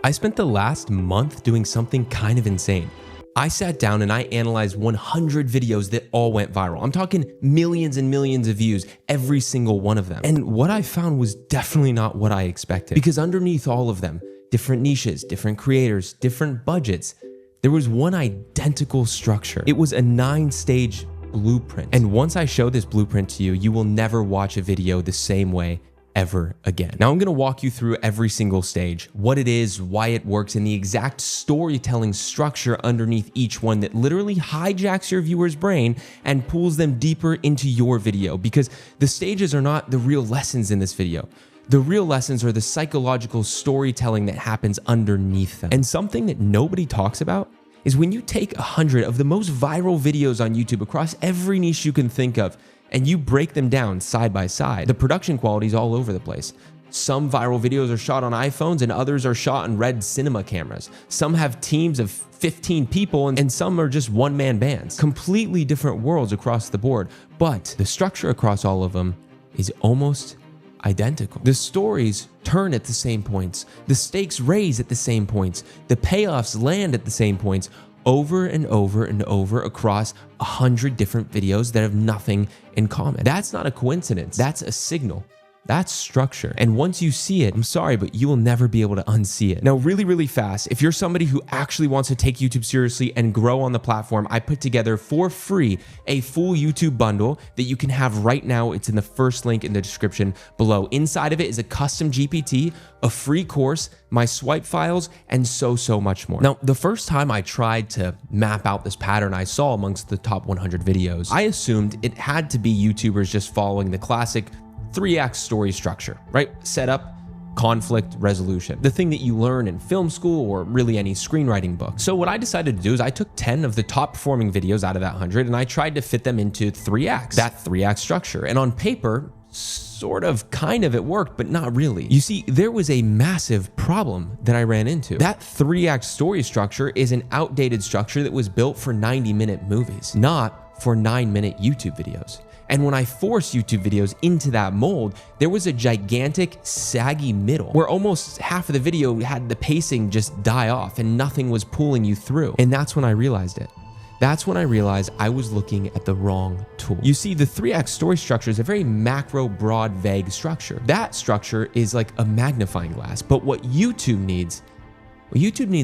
I spent the last month doing something kind of insane. I sat down and I analyzed 100 videos that all went viral. I'm talking millions and millions of views, every single one of them. And what I found was definitely not what I expected, because underneath all of them, different niches, different creators, different budgets, there was one identical structure. It was a 9-stage blueprint. And once I show this blueprint to you, you will never watch a video the same way ever again. Now I'm gonna walk you through every single stage, what it is, why it works, and the exact storytelling structure underneath each one that literally hijacks your viewer's brain and pulls them deeper into your video, because the stages are not the real lessons in this video. The real lessons are the psychological storytelling that happens underneath them. And something that nobody talks about is when you take 100 of the most viral videos on YouTube across every niche you can think of, and you break them down side by side, the production quality is all over the place. Some viral videos are shot on iPhones and others are shot on Red cinema cameras. Some have teams of 15 people and some are just one-man bands. Completely different worlds across the board, but the structure across all of them is almost identical. The stories turn at the same points. The stakes raise at the same points. The payoffs land at the same points, over and over and over across 100 different videos that have nothing in common. That's not a coincidence. That's a signal. That's structure. And once you see it, I'm sorry, but you will never be able to unsee it. Now, really fast, if you're somebody who actually wants to take YouTube seriously and grow on the platform, I put together for free a full YouTube bundle that you can have right now. It's in the first link in the description below. Inside of it is a custom GPT, a free course, my swipe files, and so much more. Now, the first time I tried to map out this pattern I saw amongst the top 100 videos, I assumed it had to be YouTubers just following the classic 3-act story structure, right? Setup, conflict, resolution. The thing that you learn in film school or really any screenwriting book. So what I decided to do is I took 10 of the top performing videos out of that 100 and I tried to fit them into 3 acts, that 3-act structure. And on paper, sort of, kind of it worked, but not really. You see, there was a massive problem that I ran into. That 3-act story structure is an outdated structure that was built for 90-minute movies, not for 9-minute YouTube videos. And when I forced YouTube videos into that mold, there was a gigantic saggy middle where almost half of the video had the pacing just die off and nothing was pulling you through. And that's when I realized it. That's when I realized I was looking at the wrong tool. You see, the 3-act story structure is a very macro, broad, vague structure. That structure is like a magnifying glass, but what YouTube needs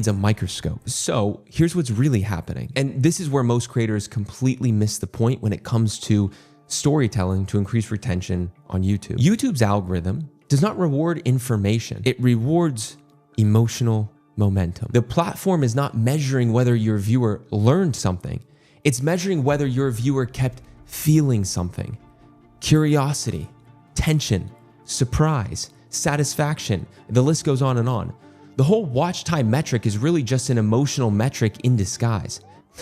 a microscope. So here's what's really happening. And this is where most creators completely miss the point when it comes to storytelling to increase retention on YouTube. YouTube's algorithm does not reward information. It rewards emotional momentum. The platform is not measuring whether your viewer learned something. It's measuring whether your viewer kept feeling something. Curiosity, tension, surprise, satisfaction, the list goes on and on. The whole watch time metric is really just an emotional metric in disguise.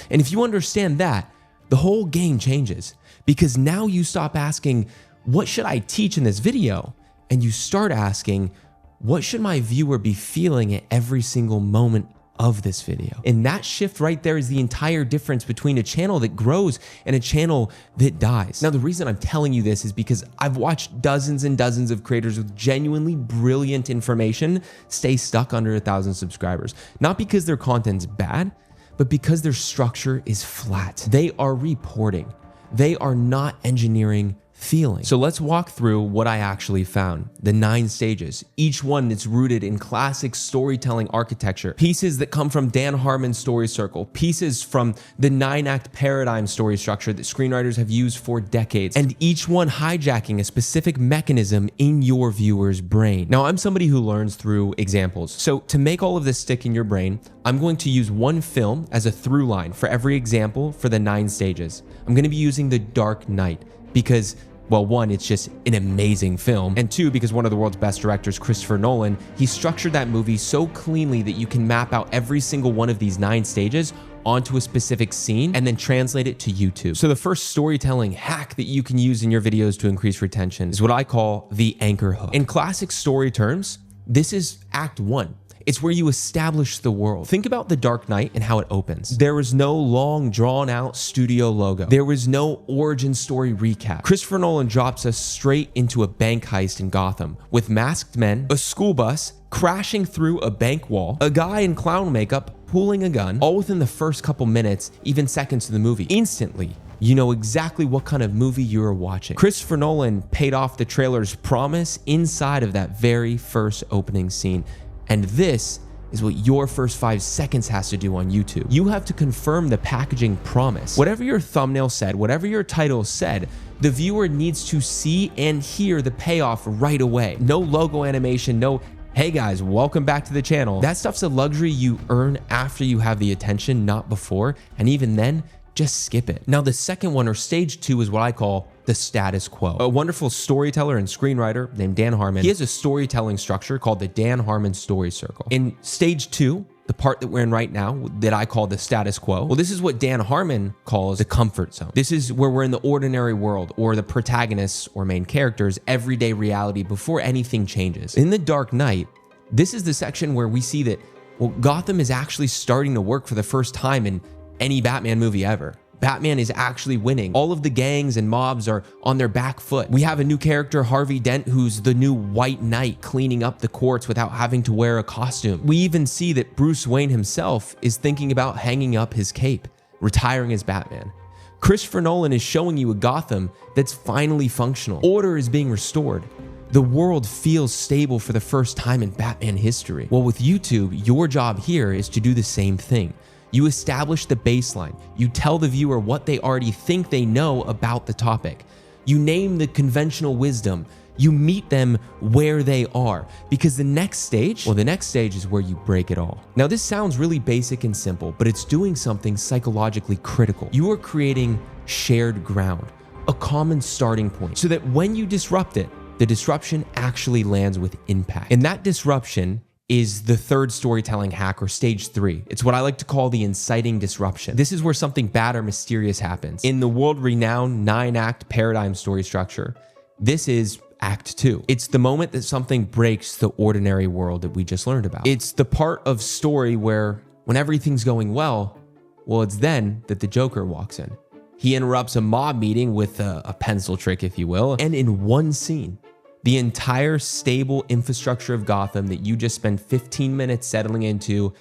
And if you understand that, the whole game changes, because now you stop asking, what should I teach in this video? And you start asking, what should my viewer be feeling at every single moment of this video? And that shift right there is the entire difference between a channel that grows and a channel that dies. Now, the reason I'm telling you this is because I've watched dozens and dozens of creators with genuinely brilliant information stay stuck under 1,000 subscribers. Not because their content's bad, but because their structure is flat. They are reporting. They are not engineering feeling. So let's walk through what I actually found. The 9 stages, each one that's rooted in classic storytelling architecture, pieces that come from Dan Harmon's story circle, pieces from the 9-act paradigm story structure that screenwriters have used for decades, and each one hijacking a specific mechanism in your viewer's brain. Now, I'm somebody who learns through examples. So to make all of this stick in your brain, I'm going to use one film as a through line for every example for the 9 stages. I'm going to be using The Dark Knight because, well, 1, it's just an amazing film, and 2, because one of the world's best directors, Christopher Nolan, he structured that movie so cleanly that you can map out every single one of these 9 stages onto a specific scene and then translate it to YouTube. So the first storytelling hack that you can use in your videos to increase retention is what I call the anchor hook. In classic story terms, this is Act 1. It's where you establish the world. Think about The Dark Knight and how it opens. There was no long, drawn-out studio logo. There was no origin story recap. Christopher Nolan drops us straight into a bank heist in Gotham with masked men, a school bus crashing through a bank wall, a guy in clown makeup pulling a gun, all within the first couple minutes, even seconds of the movie. Instantly, you know exactly what kind of movie you are watching. Christopher Nolan paid off the trailer's promise inside of that very first opening scene. And this is what your first 5 seconds has to do on YouTube. You have to confirm the packaging promise. Whatever your thumbnail said, whatever your title said, the viewer needs to see and hear the payoff right away. No logo animation, no, hey guys, welcome back to the channel. That stuff's a luxury you earn after you have the attention, not before. And even then, just skip it. Now, the second one, or stage 2, is what I call the status quo. A wonderful storyteller and screenwriter named Dan Harmon, he has a storytelling structure called the Dan Harmon Story Circle. In stage 2, the part that we're in right now that I call the status quo, well, this is what Dan Harmon calls the comfort zone. This is where we're in the ordinary world, or the protagonist's or main character's everyday reality before anything changes. In The Dark Knight, this is the section where we see that, well, Gotham is actually starting to work for the first time in any Batman movie ever. Batman is actually winning. All of the gangs and mobs are on their back foot. We have a new character, Harvey Dent, who's the new White Knight, cleaning up the courts without having to wear a costume. We even see that Bruce Wayne himself is thinking about hanging up his cape, retiring as Batman. Christopher Nolan is showing you a Gotham that's finally functional. Order is being restored. The world feels stable for the first time in Batman history. Well, with YouTube, your job here is to do the same thing. You establish the baseline. You tell the viewer what they already think they know about the topic. You name the conventional wisdom. You meet them where they are, because the next stage is where you break it all. Now, this sounds really basic and simple, but it's doing something psychologically critical. You are creating shared ground, a common starting point, so that when you disrupt it, the disruption actually lands with impact. And that disruption is the third storytelling hack, or stage 3. It's what I like to call the inciting disruption. This is where something bad or mysterious happens. In the world-renowned 9-act paradigm story structure, this is Act 2. It's the moment that something breaks the ordinary world that we just learned about. It's the part of story where, when everything's going well, it's then that the Joker walks in. He interrupts a mob meeting with a pencil trick, if you will, and in one scene, the entire stable infrastructure of Gotham that you just spent 15 minutes settling into,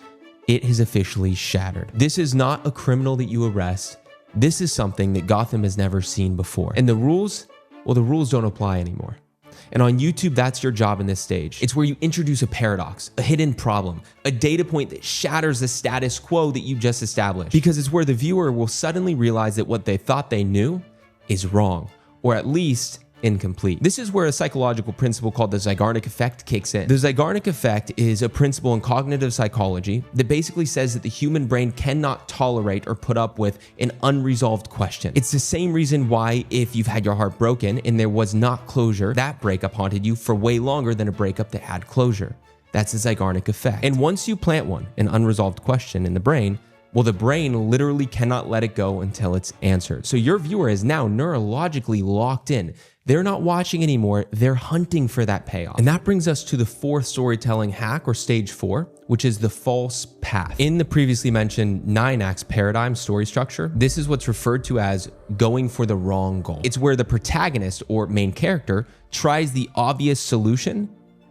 it has officially shattered. This is not a criminal that you arrest. This is something that Gotham has never seen before. And the rules, well, the rules don't apply anymore. And on YouTube, that's your job in this stage. It's where you introduce a paradox, a hidden problem, a data point that shatters the status quo that you just established. Because it's where the viewer will suddenly realize that what they thought they knew is wrong, or at least incomplete. This is where a psychological principle called the Zeigarnik effect kicks in. The Zeigarnik effect is a principle in cognitive psychology that basically says that the human brain cannot tolerate or put up with an unresolved question. It's the same reason why, if you've had your heart broken and there was not closure, that breakup haunted you for way longer than a breakup that had closure. That's the Zeigarnik effect. And once you plant an unresolved question in the brain, well, the brain literally cannot let it go until it's answered. So your viewer is now neurologically locked in. They're not watching anymore, they're hunting for that payoff. And that brings us to the fourth storytelling hack, or stage 4, which is the false path. In the previously mentioned 9-act paradigm story structure, this is what's referred to as going for the wrong goal. It's where the protagonist, or main character, tries the obvious solution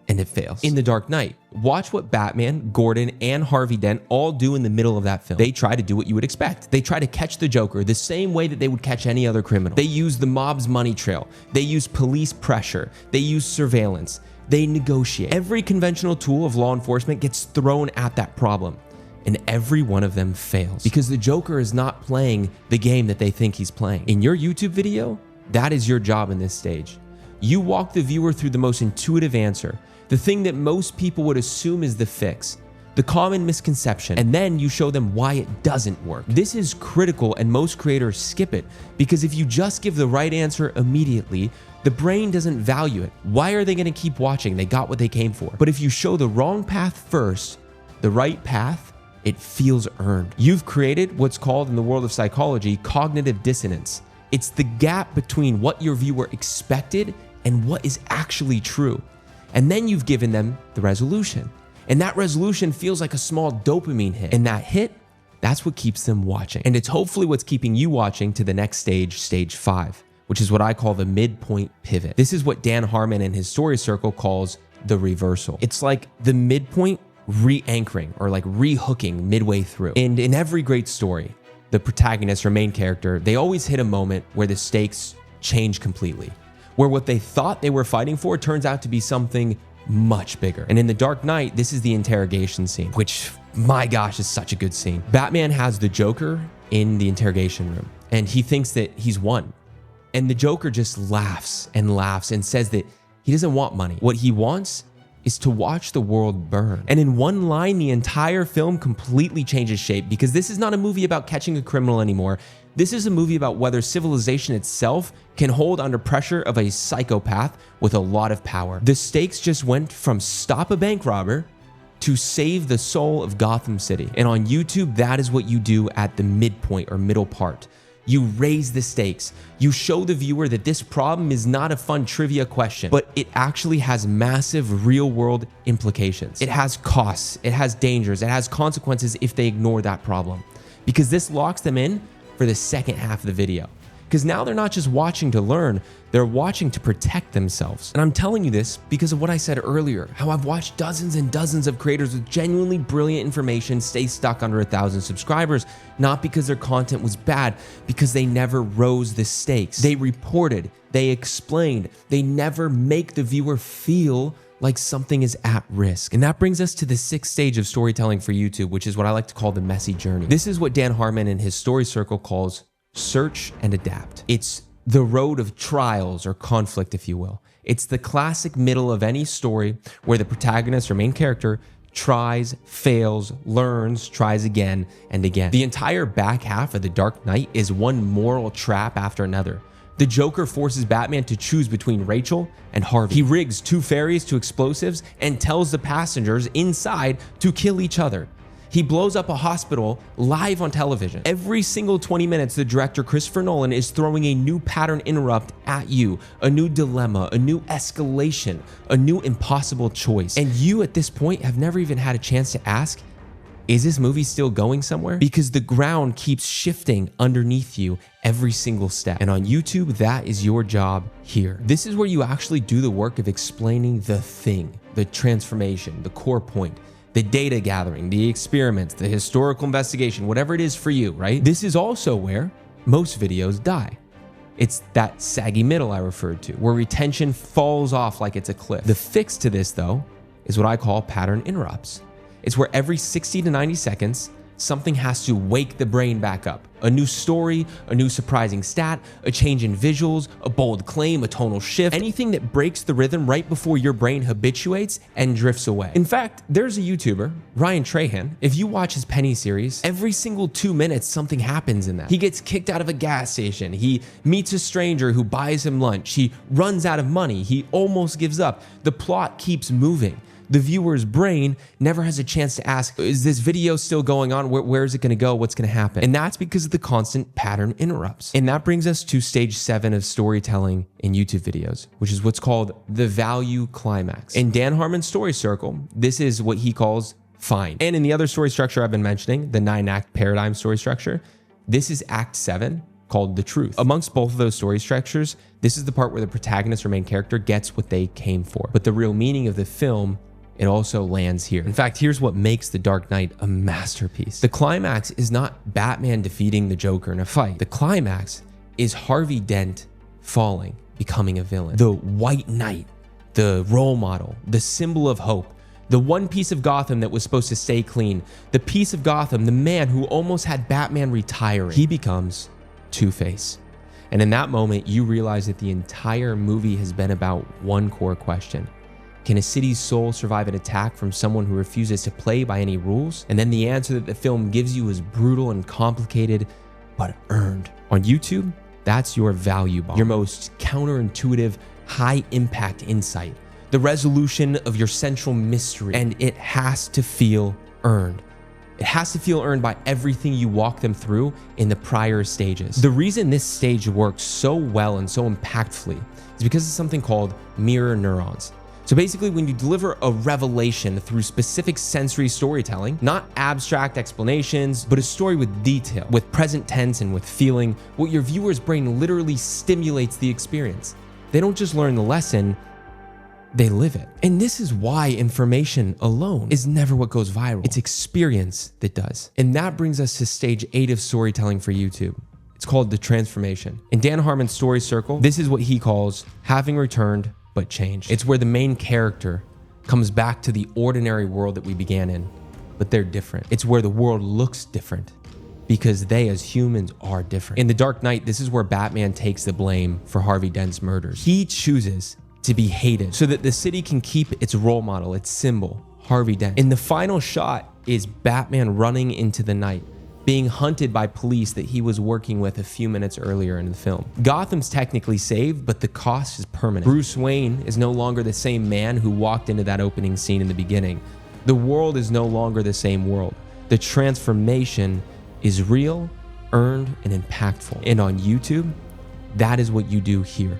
and it fails. In The Dark Knight, watch what Batman, Gordon, and Harvey Dent all do in the middle of that film. They try to do what you would expect. They try to catch the Joker the same way that they would catch any other criminal. They use the mob's money trail. They use police pressure. They use surveillance. They negotiate. Every conventional tool of law enforcement gets thrown at that problem, and every one of them fails because the Joker is not playing the game that they think he's playing. In your YouTube video, that is your job in this stage. You walk the viewer through the most intuitive answer, the thing that most people would assume is the fix, the common misconception, and then you show them why it doesn't work. This is critical, and most creators skip it because if you just give the right answer immediately, the brain doesn't value it. Why are they going to keep watching? They got what they came for. But if you show the wrong path first, the right path, it feels earned. You've created what's called in the world of psychology cognitive dissonance. It's the gap between what your viewer expected and what is actually true. And then you've given them the resolution. And that resolution feels like a small dopamine hit. And that hit, that's what keeps them watching. And it's hopefully what's keeping you watching to the next stage, stage 5, which is what I call the midpoint pivot. This is what Dan Harmon and his story circle calls the reversal. It's like the midpoint re-anchoring or like re-hooking midway through. And in every great story, the protagonist or main character, they always hit a moment where the stakes change completely, where what they thought they were fighting for turns out to be something much bigger. And in The Dark Knight, this is the interrogation scene, which, my gosh, is such a good scene. Batman has the Joker in the interrogation room, and he thinks that he's won. And the Joker just laughs and says that he doesn't want money. What he wants is to watch the world burn. And in one line, the entire film completely changes shape, because this is not a movie about catching a criminal anymore. This is a movie about whether civilization itself can hold under pressure of a psychopath with a lot of power. The stakes just went from stop a bank robber to save the soul of Gotham City. And on YouTube, that is what you do at the midpoint or middle part. You raise the stakes. You show the viewer that this problem is not a fun trivia question, but it actually has massive real-world implications. It has costs, it has dangers, it has consequences if they ignore that problem. Because this locks them in for the second half of the video. Because now they're not just watching to learn, they're watching to protect themselves. And I'm telling you this because of what I said earlier, how I've watched dozens and dozens of creators with genuinely brilliant information stay stuck under 1,000 subscribers, not because their content was bad, because they never rose the stakes. They reported, they explained, they never make the viewer feel like something is at risk. And that brings us to the 6th stage of storytelling for YouTube, which is what I like to call the messy journey. This is what Dan Harmon and his story circle calls search and adapt. It's the road of trials or conflict, if you will. It's the classic middle of any story where the protagonist or main character tries, fails, learns, tries again and again. The entire back half of The Dark Knight is one moral trap after another. The Joker forces Batman to choose between Rachel and Harvey. He rigs 2 ferries to explosives and tells the passengers inside to kill each other. He blows up a hospital live on television. Every single 20 minutes, the director Christopher Nolan is throwing a new pattern interrupt at you, a new dilemma, a new escalation, a new impossible choice. And you at this point have never even had a chance to ask, is this movie still going somewhere? Because the ground keeps shifting underneath you every single step. And on YouTube, that is your job here. This is where you actually do the work of explaining the thing, the transformation, the core point, the data gathering, the experiments, the historical investigation, whatever it is for you, right? This is also where most videos die. It's that saggy middle I referred to, where retention falls off like it's a cliff. The fix to this, though, is what I call pattern interrupts. It's where every 60 to 90 seconds, something has to wake the brain back up. A new story, a new surprising stat, a change in visuals, a bold claim, a tonal shift, anything that breaks the rhythm right before your brain habituates and drifts away. In fact, there's a YouTuber, Ryan Trahan. If you watch his Penny series, every single 2 minutes, something happens in that. He gets kicked out of a gas station. He meets a stranger who buys him lunch. He runs out of money. He almost gives up. The plot keeps moving. The viewer's brain never has a chance to ask, is this video still going on? Where is it going to go? What's going to happen? And that's because of the constant pattern interrupts. And that brings us to stage 7 of storytelling in YouTube videos, which is what's called the value climax. In Dan Harmon's story circle, this is what he calls fine. And in the other story structure I've been mentioning, the 9-act paradigm story structure, this is act 7, called the truth. Amongst both of those story structures, this is the part where the protagonist or main character gets what they came for. But the real meaning of the film, it also lands here. In fact, here's what makes The Dark Knight a masterpiece. The climax is not Batman defeating the Joker in a fight. The climax is Harvey Dent falling, becoming a villain. The White Knight, the role model, the symbol of hope, the one piece of Gotham that was supposed to stay clean, the piece of Gotham, the man who almost had Batman retiring, he becomes Two-Face. And in that moment, you realize that the entire movie has been about one core question. Can a city's soul survive an attack from someone who refuses to play by any rules? And then the answer that the film gives you is brutal and complicated, but earned. On YouTube, that's your value bomb, your most counterintuitive, high-impact insight, the resolution of your central mystery, and it has to feel earned. It has to feel earned by everything you walk them through in the prior stages. The reason this stage works so well and so impactfully is because of something called mirror neurons. So So basically, when you deliver a revelation through specific sensory storytelling, not abstract explanations, but a story with detail, with present tense and with feeling, what your viewer's brain literally stimulates the experience. They don't just learn the lesson, they live it. And this is why information alone is never what goes viral. It's experience that does. And that brings us to stage 8 of storytelling for YouTube. It's called the transformation. In Dan Harmon's story circle, this is what he calls having returned but changed. It's where the main character comes back to the ordinary world that we began in, but they're different. It's where the world looks different because they as humans are different. In The Dark Knight, this is where Batman takes the blame for Harvey Dent's murders. He chooses to be hated so that the city can keep its role model, its symbol, Harvey Dent. In the final shot is Batman running into the night, being hunted by police that he was working with a few minutes earlier in the film. Gotham's technically saved, but the cost is permanent. Bruce Wayne is no longer the same man who walked into that opening scene in the beginning. The world is no longer the same world. The transformation is real, earned, and impactful. And on YouTube, that is what you do here.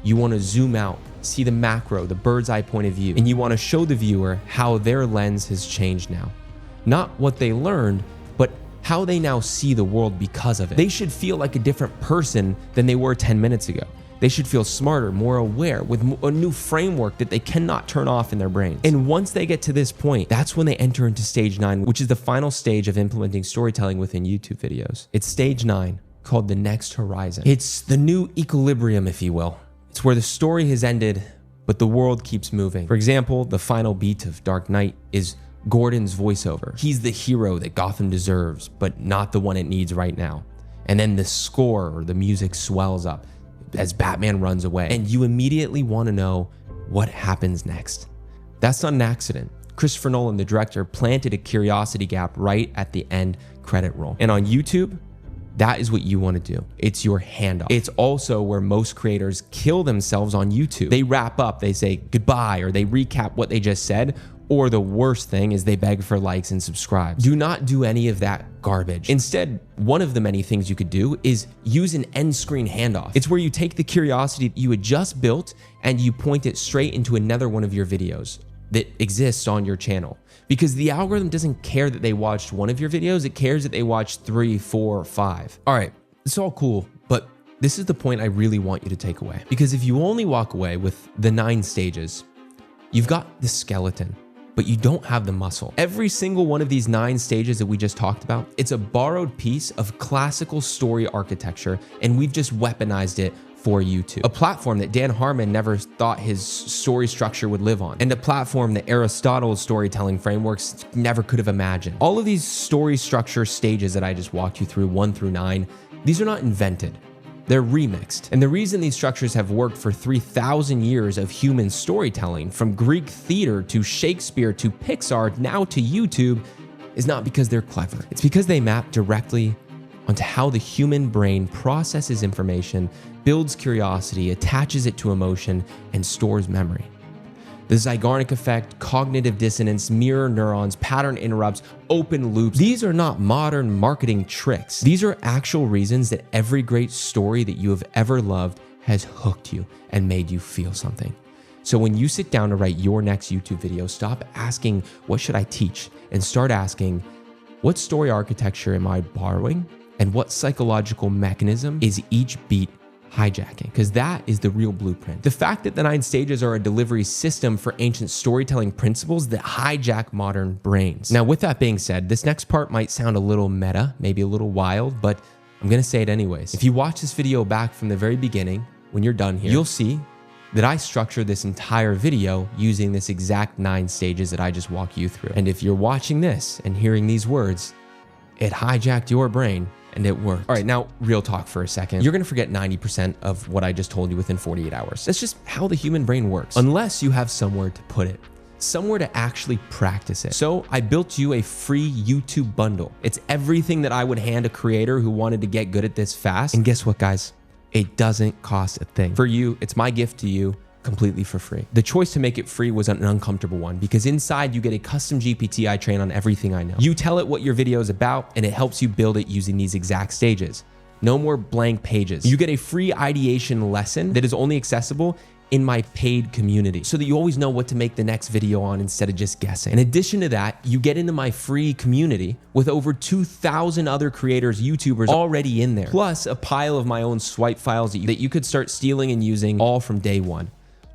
You want to zoom out, see the macro, the bird's eye point of view, and you want to show the viewer how their lens has changed now. Not what they learned, but how they now see the world because of it. They should feel like a different person than they were 10 minutes ago. They should feel smarter, more aware, with a new framework that they cannot turn off in their brains. And once they get to this point, that's when they enter into stage 9, which is the final stage of implementing storytelling within YouTube videos. It's stage 9, called the next horizon. It's the new equilibrium, if you will. It's where the story has ended, but the world keeps moving. For example, the final beat of Dark Knight is Gordon's voiceover. He's the hero that Gotham deserves, but not the one it needs right now. And then the score or the music swells up as Batman runs away, and you immediately want to know what happens next. That's not an accident. Christopher Nolan, the director, planted a curiosity gap right at the end credit roll. And on YouTube, that is what you want to do. It's your handoff. It's also where most creators kill themselves on YouTube. They wrap up, they say goodbye, or they recap what they just said, or the worst thing is they beg for likes and subscribes. Do not do any of that garbage. Instead, one of the many things you could do is use an end screen handoff. It's where you take the curiosity you had just built and you point it straight into another one of your videos that exists on your channel. Because the algorithm doesn't care that they watched one of your videos, it cares that they watched 3, 4, or 5. All right, it's all cool, but this is the point I really want you to take away. Because if you only walk away with the 9 stages, you've got the skeleton, but you don't have the muscle. Every single one of these 9 stages that we just talked about, it's a borrowed piece of classical story architecture, and we've just weaponized it for YouTube. A platform that Dan Harmon never thought his story structure would live on, and a platform that Aristotle's storytelling frameworks never could have imagined. All of these story structure stages that I just walked you through, 1 through 9, these are not invented. They're remixed. And the reason these structures have worked for 3,000 years of human storytelling, from Greek theater to Shakespeare to Pixar, now to YouTube, is not because they're clever. It's because they map directly onto how the human brain processes information, builds curiosity, attaches it to emotion, and stores memory. The Zeigarnik effect, cognitive dissonance, mirror neurons, pattern interrupts, open loops. These are not modern marketing tricks. These are actual reasons that every great story that you have ever loved has hooked you and made you feel something. So when you sit down to write your next YouTube video, stop asking, what should I teach? And start asking, what story architecture am I borrowing? And what psychological mechanism is each beat hijacking? Because that is the real blueprint. The fact that the 9 stages are a delivery system for ancient storytelling principles that hijack modern brains. Now, with that being said, this next part might sound a little meta, maybe a little wild, but I'm gonna say it anyways. If you watch this video back from the very beginning, when you're done here, you'll see that I structured this entire video using this exact 9 stages that I just walked you through. And if you're watching this and hearing these words, it hijacked your brain and it worked. All right, now real talk for a second. You're gonna forget 90% of what I just told you within 48 hours. That's just how the human brain works, unless you have somewhere to put it, somewhere to actually practice it. So I built you a free YouTube bundle. It's everything that I would hand a creator who wanted to get good at this fast. And guess what, guys? It doesn't cost a thing. For you, it's my gift to you, completely for free. The choice to make it free was an uncomfortable one, because inside you get a custom GPT I train on everything I know. You tell it what your video is about and it helps you build it using these exact stages. No more blank pages. You get a free ideation lesson that is only accessible in my paid community so that you always know what to make the next video on instead of just guessing. In addition to that, you get into my free community with over 2,000 other creators, YouTubers already in there, plus a pile of my own swipe files that you could start stealing and using all from day one.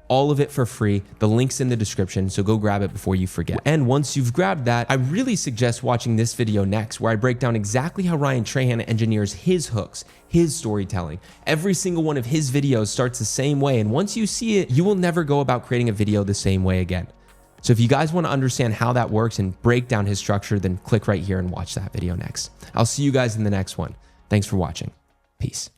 All of it for free. The link's in the description, so go grab it before you forget. And once you've grabbed that, I really suggest watching this video next, where I break down exactly how Ryan Trahan engineers his hooks, his storytelling. Every single one of his videos starts the same way, and once you see it, you will never go about creating a video the same way again. So if you guys want to understand how that works and break down his structure, then click right here and watch that video next. I'll see you guys in the next one. Thanks for watching. Peace.